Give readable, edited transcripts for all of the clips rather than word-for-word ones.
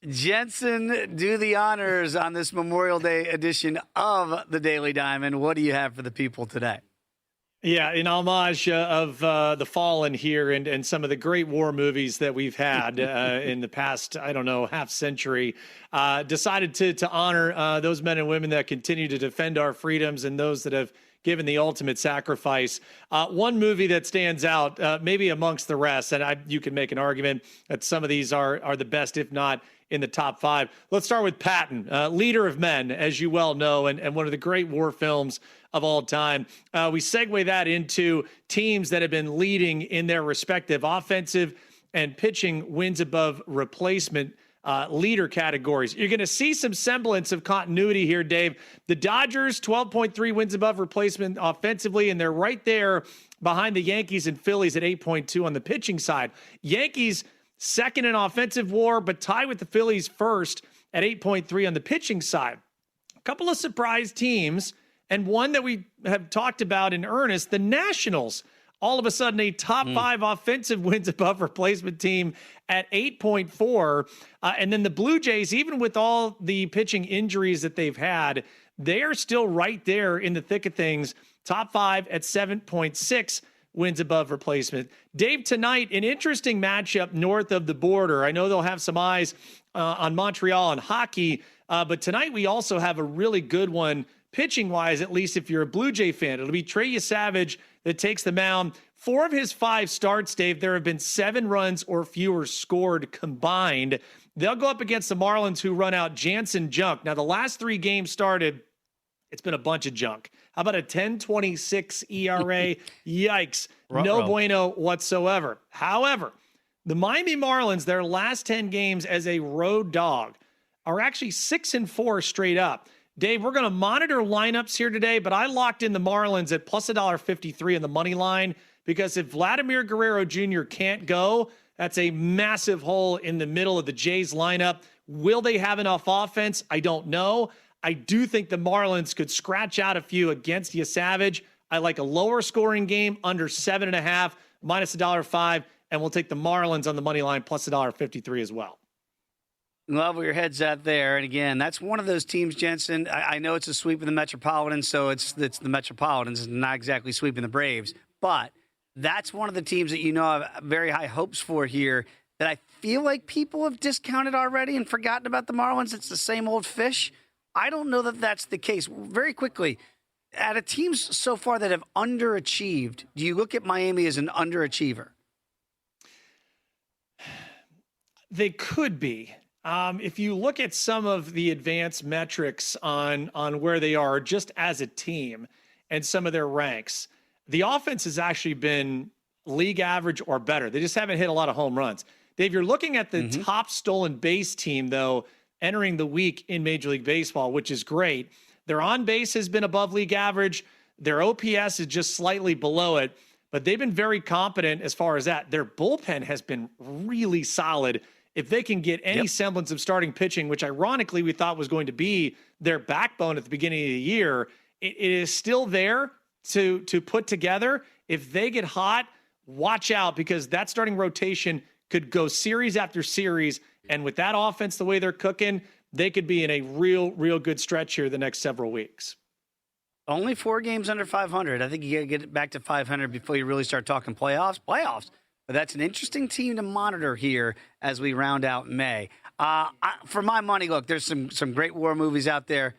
Jensen, do the honors on this Memorial Day edition of the Daily Diamond. What do you have for the people today? Yeah, in homage of the Fallen here and some of the great war movies that we've had in the past, I don't know, half century, decided to honor those men and women that continue to defend our freedoms and those that have given the ultimate sacrifice. One movie that stands out, maybe amongst the rest, and you can make an argument that some of these are the best, if not in the top five. Let's start with Patton, Leader of Men, as you well know, and one of the great war films of all time. We segue that into teams that have been leading in their respective offensive and pitching wins above replacement leader categories. You're going to see some semblance of continuity here, Dave. The Dodgers, 12.3 wins above replacement offensively, and they're right there behind the Yankees and Phillies at 8.2 on the pitching side. Yankees second in offensive WAR, but tied with the Phillies first at 8.3 on the pitching side. A couple of surprise teams, and one that we have talked about in earnest, the Nationals. All of a sudden, a top five offensive wins above replacement team at 8.4. And then the Blue Jays, even with all the pitching injuries that they've had, they are still right there in the thick of things. Top five at 7.6 wins above replacement. Dave, tonight, an interesting matchup north of the border. I know they'll have some eyes on Montreal and hockey, but tonight we also have a really good one pitching-wise, at least if you're a Blue Jay fan. It'll be Trey Savage that takes the mound. 4 of his 5 starts, Dave, there have been 7 runs or fewer scored combined. They'll go up against the Marlins, who run out Jensen junk. Now, the last 3 games started, it's been a bunch of junk. How about a 10.26 ERA? Yikes. No bueno whatsoever. However, the Miami Marlins, their last 10 games as a road dog, are actually 6-4 straight up. Dave, we're going to monitor lineups here today, but I locked in the Marlins at plus $1.53 in the money line, because if Vladimir Guerrero Jr. can't go, that's a massive hole in the middle of the Jays lineup. Will they have enough offense? I don't know. I do think the Marlins could scratch out a few against Savage. I like a lower scoring game, under 7.5, minus $1.05, and we'll take the Marlins on the money line plus $1.53 as well. Love where your head's at there. And again, that's one of those teams, Jensen. I know it's a sweep of the Metropolitans, so it's the Metropolitans and not exactly sweeping the Braves. But that's one of the teams that I have very high hopes for here that I feel like people have discounted already and forgotten about the Marlins. It's the same old fish. I don't know that that's the case. Very quickly, out of teams so far that have underachieved, do you look at Miami as an underachiever? They could be. If you look at some of the advanced metrics on where they are just as a team and some of their ranks, the offense has actually been league average or better. They just haven't hit a lot of home runs. Dave, you're looking at the top stolen base team, though, entering the week in Major League Baseball, which is great. Their on base has been above league average. Their OPS is just slightly below it, but they've been very competent as far as that. Their bullpen has been really solid. If they can get any semblance of starting pitching, which ironically we thought was going to be their backbone at the beginning of the year, it is still there to put together. If they get hot, watch out, because that starting rotation could go series after series. And with that offense, the way they're cooking, they could be in a real good stretch here the next several weeks. Only 4 games under 500. I think you got to get it back to 500 before you really start talking playoffs. But that's an interesting team to monitor here as we round out May. For my money, look, there's some great war movies out there.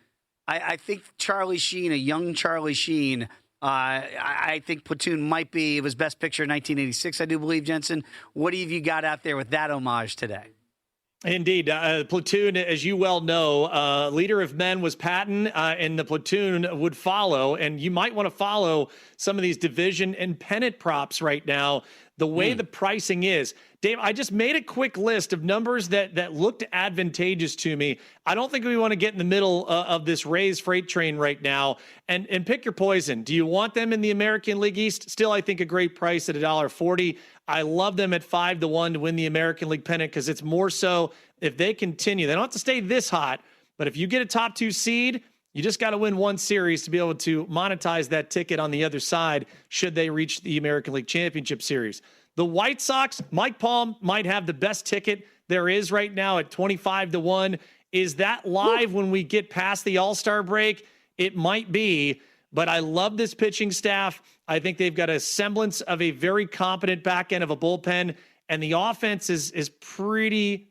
I think Charlie Sheen, a young Charlie Sheen, I think Platoon might be his best picture in 1986, I do believe, Jensen. What have you got out there with that homage today? Indeed. Platoon, as you well know, Leader of Men was Patton, and the Platoon would follow. And you might want to follow some of these division and pennant props right now, the way the pricing is. Dave, I just made a quick list of numbers that looked advantageous to me. I don't think we want to get in the middle of this Rays freight train right now, and pick your poison. Do you want them in the American League East? Still, I think a great price at $1.40. I love them at 5-1 to win the American League pennant, because it's more so if they continue. They don't have to stay this hot, but if you get a top 2 seed, You just got to win one series to be able to monetize that ticket on the other side should they reach the American League Championship Series. The White Sox, Mike Palm might have the best ticket there is right now at 25-1. Is that live when we get past the All-Star break? It might be, but I love this pitching staff. I think they've got a semblance of a very competent back end of a bullpen, and the offense is pretty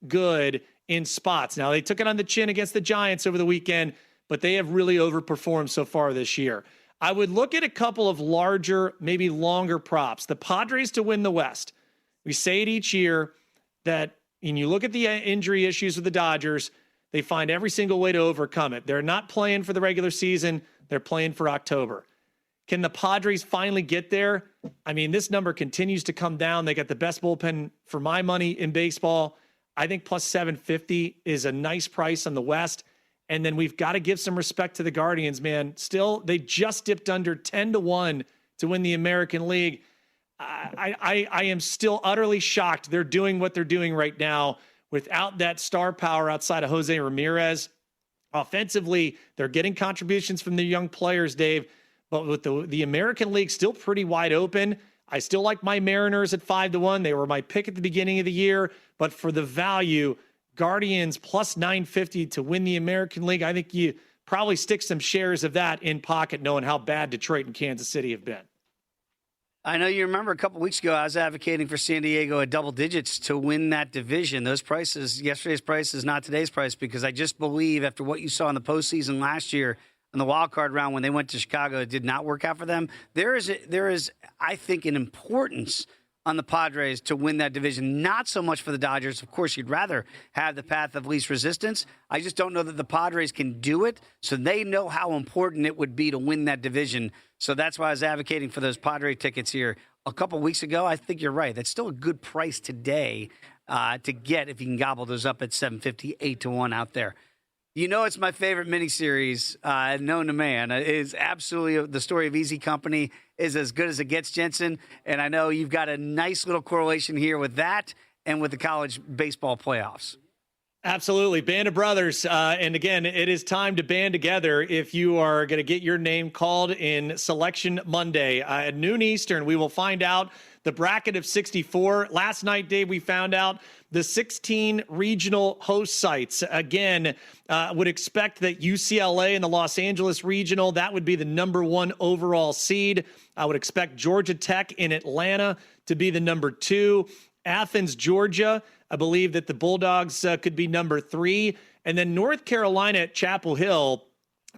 good in spots. Now, they took it on the chin against the Giants over the weekend, but they have really overperformed so far this year. I would look at a couple of larger, maybe longer props. The Padres to win the West. We say it each year that when you look at the injury issues with the Dodgers, they find every single way to overcome it. They're not playing for the regular season. They're playing for October. Can the Padres finally get there? I mean, this number continues to come down. They got the best bullpen for my money in baseball. I think plus 750 is a nice price on the West. And then we've got to give some respect to the Guardians, man. Still, they just dipped under 10-1 to win the American League. I am still utterly shocked they're doing what they're doing right now without that star power outside of Jose Ramirez. Offensively, they're getting contributions from the young players, Dave. But with the American League still pretty wide open, I still like my Mariners at 5-1. They were my pick at the beginning of the year. But for the value, Guardians plus 950 to win the American League. I think you probably stick some shares of that in pocket knowing how bad Detroit and Kansas City have been. I know you remember a couple weeks ago, I was advocating for San Diego at double digits to win that division. Those prices, yesterday's price is not today's price because I just believe after what you saw in the postseason last year in the wild card round when they went to Chicago, it did not work out for them. There is, I think, an importance on the Padres to win that division, not so much for the Dodgers. Of course, you'd rather have the path of least resistance. I just don't know that the Padres can do it, so they know how important it would be to win that division. So that's why I was advocating for those Padre tickets here a couple weeks ago. I think you're right. That's still a good price today to get if you can gobble those up at 750, 8-1 out there. You know, it's my favorite miniseries known to man. It is absolutely the story of Easy Company is as good as it gets, Jensen. And I know you've got a nice little correlation here with that and with the college baseball playoffs. Absolutely. Band of brothers. And again, it is time to band together if you are going to get your name called in Selection Monday. At noon Eastern, we will find out the bracket of 64. Last night, Dave, we found out the 16 regional host sites. Again, would expect that UCLA and the Los Angeles regional, that would be the number 1 overall seed. I would expect Georgia Tech in Atlanta to be the number 2. Athens, Georgia, I believe that the Bulldogs could be number 3. And then North Carolina at Chapel Hill,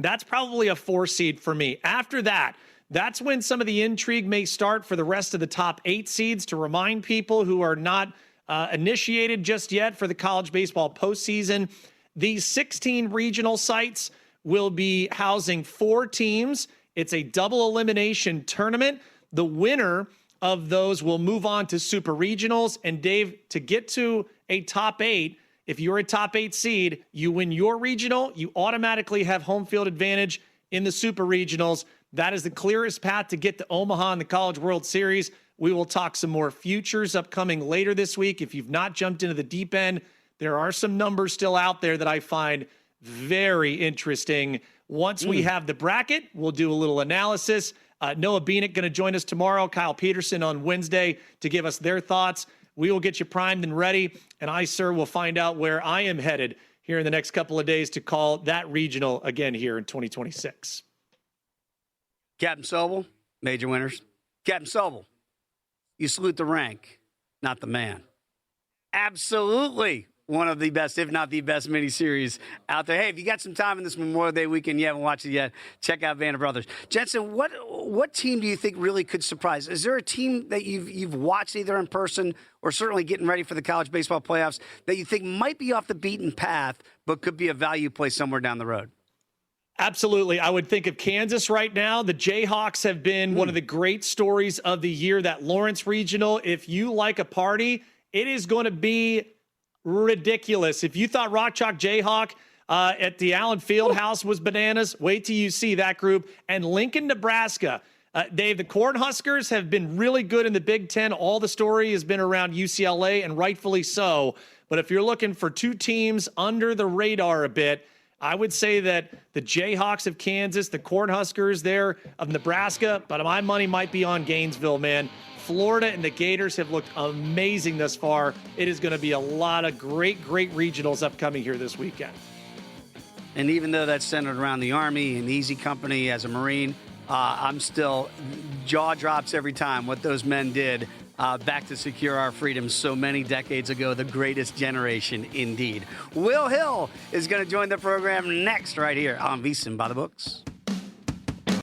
that's probably a 4 seed for me. After that, that's when some of the intrigue may start for the rest of the top 8 seeds to remind people who are not initiated just yet for the college baseball postseason. These 16 regional sites will be housing 4 teams. It's a double elimination tournament. The winner of those will move on to super regionals. And Dave, to get to a top 8, if you're a top 8 seed, you win your regional, you automatically have home field advantage in the super regionals. That is the clearest path to get to Omaha in the College World Series. We will talk some more futures upcoming later this week. If you've not jumped into the deep end, there are some numbers still out there that I find very interesting. Once we have the bracket, we'll do a little analysis. Noah Beanick going to join us tomorrow. Kyle Peterson on Wednesday to give us their thoughts. We will get you primed and ready. And I, sir, will find out where I am headed here in the next couple of days to call that regional again here in 2026. Captain Sobel, major winners. Captain Sobel, you salute the rank, not the man. Absolutely one of the best, if not the best, miniseries out there. Hey, if you got some time in this Memorial Day weekend, you haven't watched it yet, check out Band of Brothers. Jensen, what team do you think really could surprise? Is there a team that you've watched either in person or certainly getting ready for the college baseball playoffs that you think might be off the beaten path but could be a value play somewhere down the road? Absolutely. I would think of Kansas right now. The Jayhawks have been one of the great stories of the year, that Lawrence Regional. If you like a party, it is going to be ridiculous. If you thought Rock Chalk Jayhawk at the Allen Fieldhouse was bananas, wait till you see that group. And Lincoln, Nebraska. Dave, the Cornhuskers have been really good in the Big Ten. All the story has been around UCLA, and rightfully so. But if you're looking for 2 teams under the radar a bit, I would say that the Jayhawks of Kansas, the Cornhuskers there of Nebraska, but my money might be on Gainesville, man. Florida and the Gators have looked amazing thus far. It is going to be a lot of great regionals upcoming here this weekend. And even though that's centered around the Army and Easy Company as a Marine, I'm still jaw drops every time what those men did back to secure our freedom so many decades ago. The greatest generation indeed. Will Hill is going to join the program next right here on VSiN by the Books.